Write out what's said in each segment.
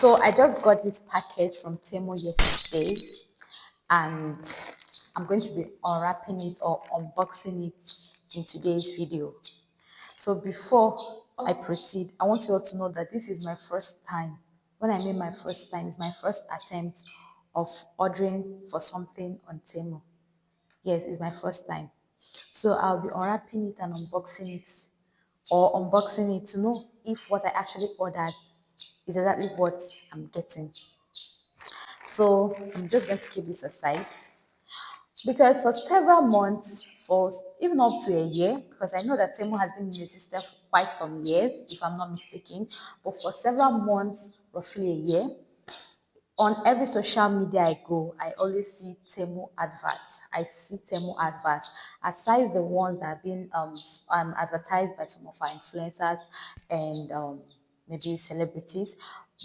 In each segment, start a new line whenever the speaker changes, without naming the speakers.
So I just got this package from Temu yesterday, and I'm going to be unwrapping it or unboxing it in today's video. So before I proceed, I want you all to know that this is my first time. When I mean my first time, it's my first attempt of ordering for something on Temu. Yes, it's my first time. So I'll be unwrapping it and unboxing it, or unboxing it to know if what I actually ordered is exactly what I'm getting. So I'm just going to keep this aside because for several months, for even up to a year, because I know that Temu has been in existence for quite some years, if I'm not mistaken, but for several months, roughly a year, on every social media I go, I always see Temu adverts. I see Temu adverts, aside the ones that have been advertised by some of our influencers and maybe celebrities.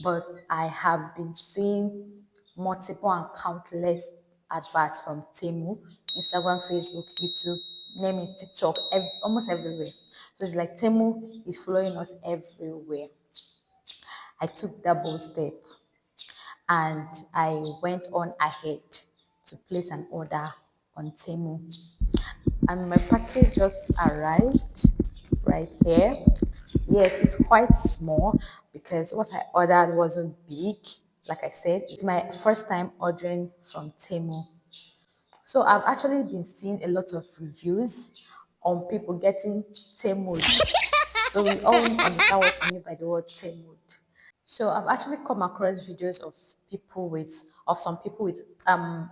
But I have been seeing multiple and countless adverts from Temu, Instagram, Facebook, YouTube, name it, TikTok, almost everywhere. So it's like Temu is following us everywhere. I took that bold step and I went on ahead to place an order on Temu. And my package just arrived right here. Yes, it's quite small because what I ordered wasn't big. Like I said, it's my first time ordering from Temu. So I've actually been seeing a lot of reviews on people getting Temu. So we all understand what you mean by the word Temu. So I've actually come across videos of some people with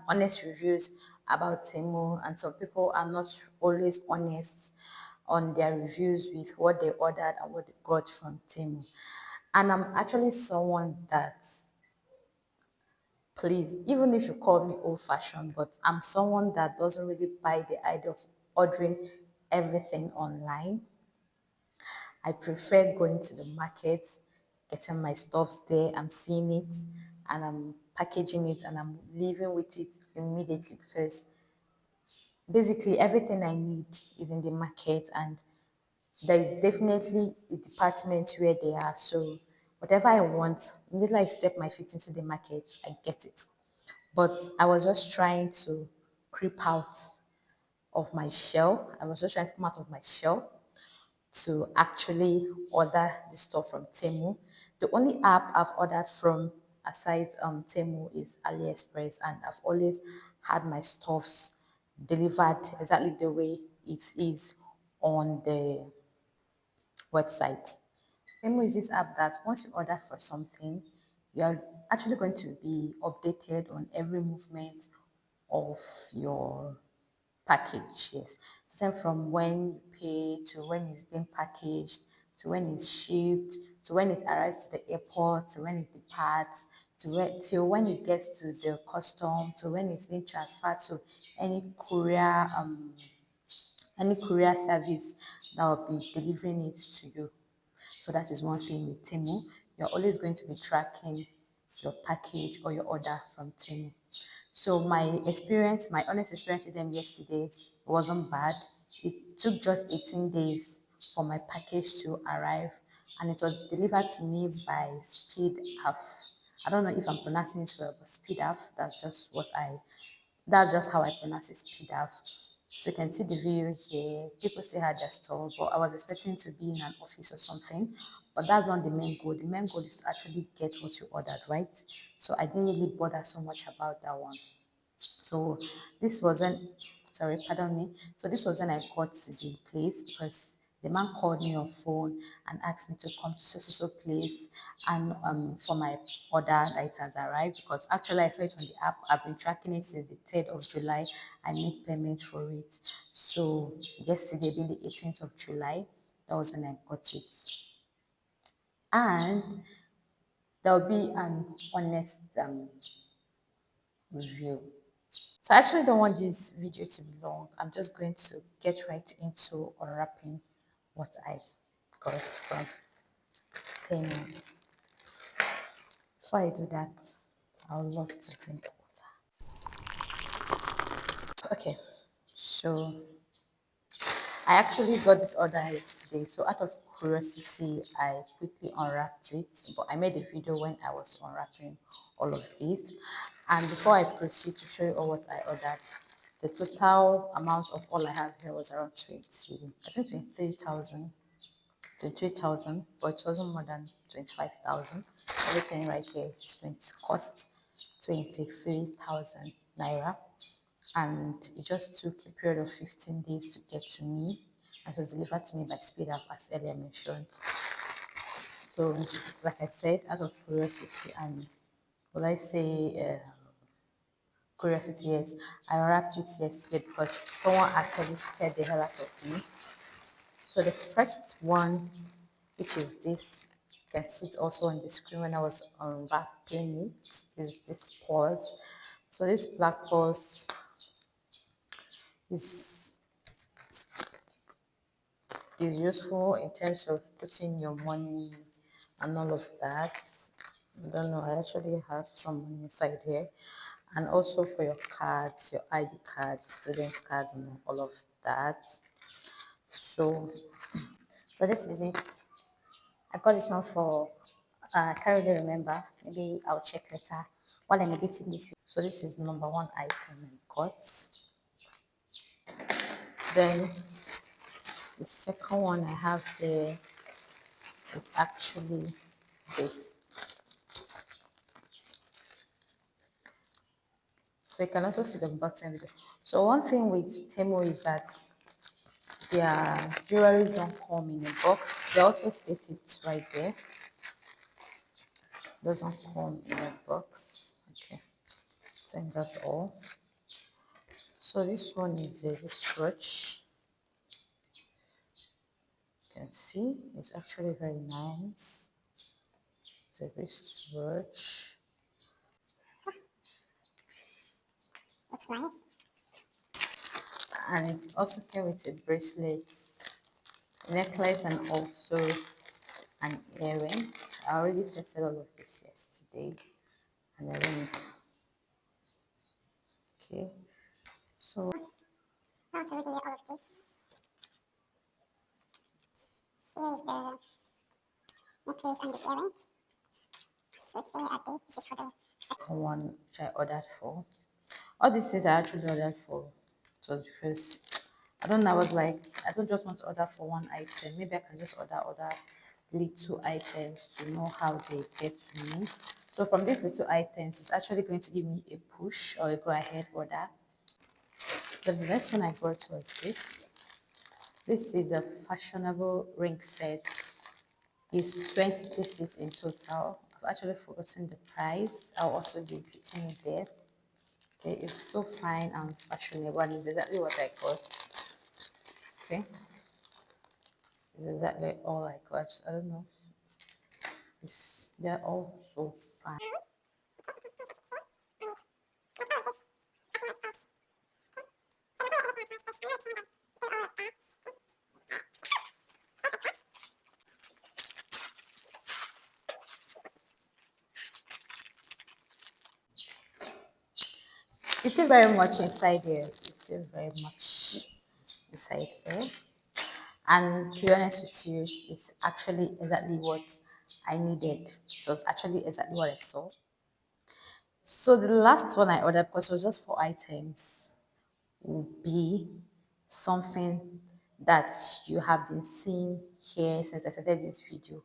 honest reviews about Temu, and some people are not always honest on their reviews with what they ordered and what they got from Temu. And I'm actually someone that, please, even if you call me old-fashioned, but I'm someone that doesn't really buy the idea of ordering everything online. I prefer going to the market, getting my stuff there, I'm seeing it, and I'm packaging it, and I'm leaving with it immediately because basically everything I need is in the market, and there is definitely a department where they are. So whatever I want, immediately I step my feet into the market, I get it. But I was just trying to creep out of my shell. I was just trying to come out of my shell to actually order the stuff from Temu. The only app I've ordered from aside Temu is AliExpress, and I've always had my stuffs delivered exactly the way it is on the website. Temu is this app that once you order for something, you are actually going to be updated on every movement of your package. Yes, starting from when you pay to when it's being packaged to when it's shipped to when it arrives to the airport to when it departs till when it gets to the custom to when it's being transferred to any courier service that will be delivering it to you. So that is one thing with Temu. You're always going to be tracking your package or your order from Temu. So my honest experience with them yesterday wasn't bad. It took just 18 days for my package to arrive, and it was delivered to me by Speed Half. I don't know if I'm pronouncing it well, but Speed Half, that's just how I pronounce it, Speed Half. So you can see the video here. People still had their store, but I was expecting to be in an office or something. But that's not the main goal. The main goal is to actually get what you ordered, right? So I didn't really bother so much about that one. So this was when, sorry, pardon me. So this was when I got to the place because the man called me on phone and asked me to come to so place and for my order that it has arrived, because actually I saw it on the app. I've been tracking it since the 3rd of July. I made payment for it. So yesterday being the 18th of July, that was when I got it. And there will be an honest review. So I actually don't want this video to be long. I'm just going to get right into unwrapping what I got from Temu. Before I do that, I would love to drink water. Okay, so I actually got this order yesterday. So out of curiosity, I quickly unwrapped it. But I made a video when I was unwrapping all of these. And before I proceed to show you all what I ordered, the total amount of all I have here was around 20, I think 23,000. 23,000, but it wasn't more than 25,000. Everything right here is 20, cost 23,000 naira, and it just took a period of 15 days to get to me, and it was delivered to me by Speed Up, as earlier mentioned. So, like I said, out of curiosity and will I say curiosity, yes, I wrapped it yesterday because someone actually scared the hell out of me. So the first one, which is this, you can see it also on the screen when I was unwrapping it, is this purse. So this black purse is useful in terms of putting your money and all of that. I don't know, I actually have some money inside here. And also for your cards, your ID card, your student cards, and all of that. So, so this is it. I got this one for, I can't really remember. Maybe I'll check later while I'm editing this video. So this is number one item I got. Then the second one I have there is actually this. So you can also see the button video. So one thing with Temu is that their jewelry don't come in a box. They also state it right there. Doesn't come in a box. Okay, so that's all. So this one is a wristwatch. You can see it's actually very nice. It's a wristwatch. That's nice. And it also came with a bracelet, necklace, and also an earring. I already tested all of this yesterday, and I think okay. So now to reveal all of this. Here is the necklace and the earring. So here are these. This is for the second one which I ordered for. All these things I actually ordered for just because I don't know. I was like, I don't just want to order for one item. Maybe I can just order other little items to know how they get to me. So from these little items, it's actually going to give me a push or a go ahead order. So the next one I got was this. This is a fashionable ring set. It's 20 pieces in total. I've actually forgotten the price. I'll also be putting it there. Okay, it's so fine and fashionable, and it's exactly what I got. Okay, it's exactly all I got. I don't know. They're all so fine. It's still very much inside here. It's still very much inside here. And to be honest with you, it's actually exactly what I needed. It was actually exactly what I saw. So the last one I ordered, because it was just 4 items, would be something that you have been seeing here since I started this video,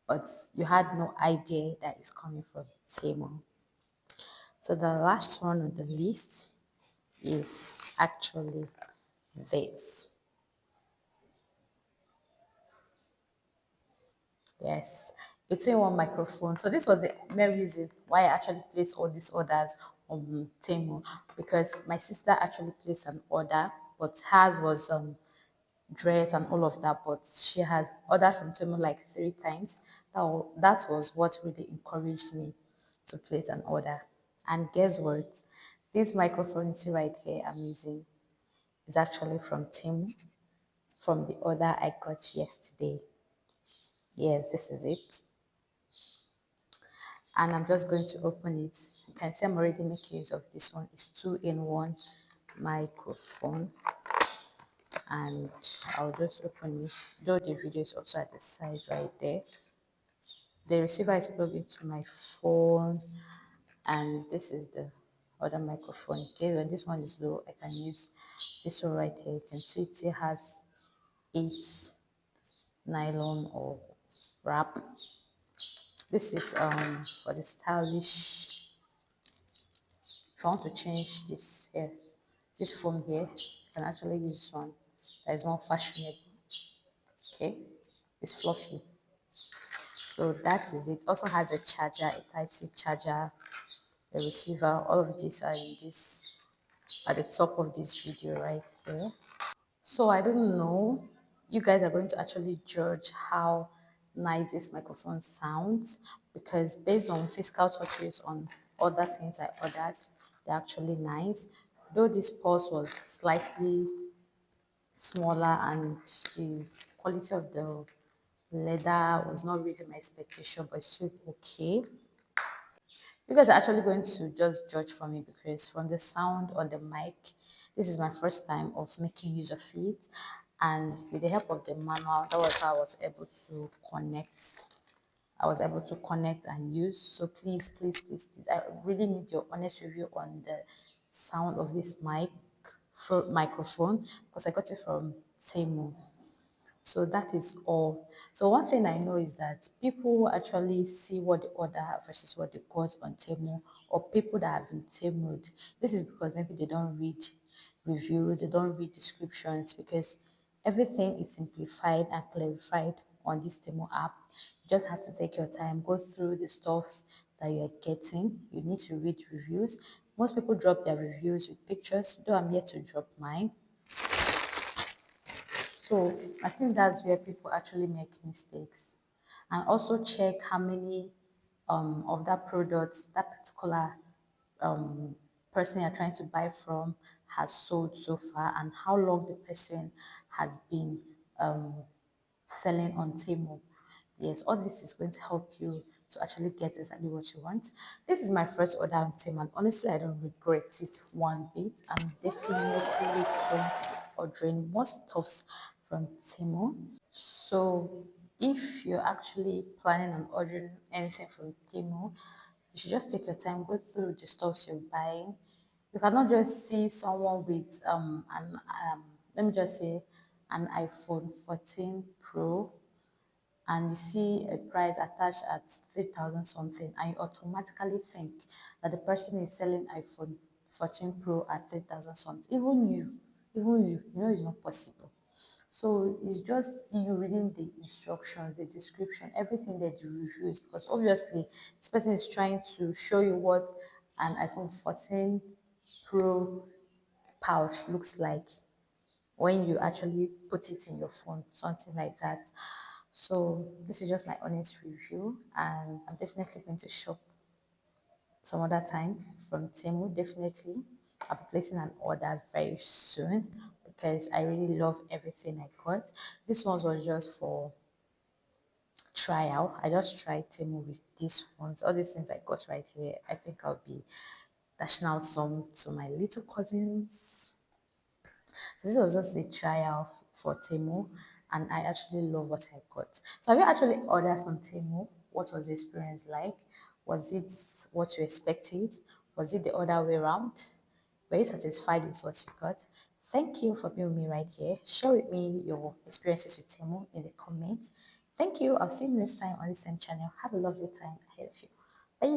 but you had no idea that it's coming from Temu. So the last one on the list is actually this. Yes, it's in one microphone. So this was the main reason why I actually placed all these orders on Temu, because my sister actually placed an order, but hers was dress and all of that, but she has ordered from Temu like 3 times. That was what really encouraged me to place an order. And guess what? This microphone you see right here I'm using is actually from Temu, from the order I got yesterday. Yes, this is it. And I'm just going to open it. You can see I'm already making use of this one. It's 2-in-1 microphone. and I'll just open it, though the video is also at the side right there. The receiver is plugged into my phone, and this is the other microphone. In case when this one is low, I can use this one right here. You can see it still has 8 nylon or wrap. This is for the stylish. If I want to change this here, this foam here, you can actually use this one that is more fashionable. Okay, it's fluffy. So that is it. Also has a charger, a Type-C charger, a receiver. All of these are in this at the top of this video right here. So I don't know. You guys are going to actually judge how nice this microphone sounds, because based on physical touches on other things I ordered, they're actually nice. Though this pulse was slightly smaller and the quality of the leather was not really my expectation, but it's still okay. You guys are actually going to just judge for me, because from the sound on the mic, this is my first time of making use of it, and with the help of the manual, that was how I was able to connect. I was able to connect and use. So please, please, please, please, I really need your honest review on the sound of this microphone, because I got it from Temu. So that is all. So one thing I know is that people who actually see what they order versus what they got on Temu, or people that have been Temued, this is because maybe they don't read reviews, they don't read descriptions, because everything is simplified and clarified on this Temu app. You just have to take your time, go through the stuffs that you're getting. You need to read reviews. Most people drop their reviews with pictures, though I'm yet to drop mine. So I think that's where people actually make mistakes. And also check how many of that product, that particular um, person you're trying to buy from has sold so far, and how long the person has been um, selling on Temu. Yes, all this is going to help you to actually get exactly what you want. This is my first order on Temu, and honestly, I don't regret it one bit. I'm definitely going to be ordering more stuffs from Temu. So if you're actually planning on ordering anything from Temu, you should just take your time, go through the stuffs you're buying. You cannot just see someone with let me just say an iPhone 14 Pro, and you see a price attached at 3,000 something, and you automatically think that the person is selling iPhone 14 Pro at 3,000 something. You know it's not possible. So it's just you reading the instructions, the description, everything that the reviews, because obviously this person is trying to show you what an iPhone 14 Pro pouch looks like when you actually put it in your phone, something like that. So this is just my honest review, and I'm definitely going to shop some other time from Temu. Definitely, I'll be placing an order very soon, because I really love everything I got. This one was just for trial. I just tried Temu with these ones. All these things I got right here, I think I'll be dashing out some to my little cousins. So this was just a trial for Temu, and I actually love what I got. So have you actually ordered from Temu? What was the experience like? Was it what you expected? Was it the other way around? Were you satisfied with what you got? Thank you for being with me right here. Share with me your experiences with Temu in the comments. Thank you. I'll see you next time on the same channel. Have a lovely time ahead of you. Bye.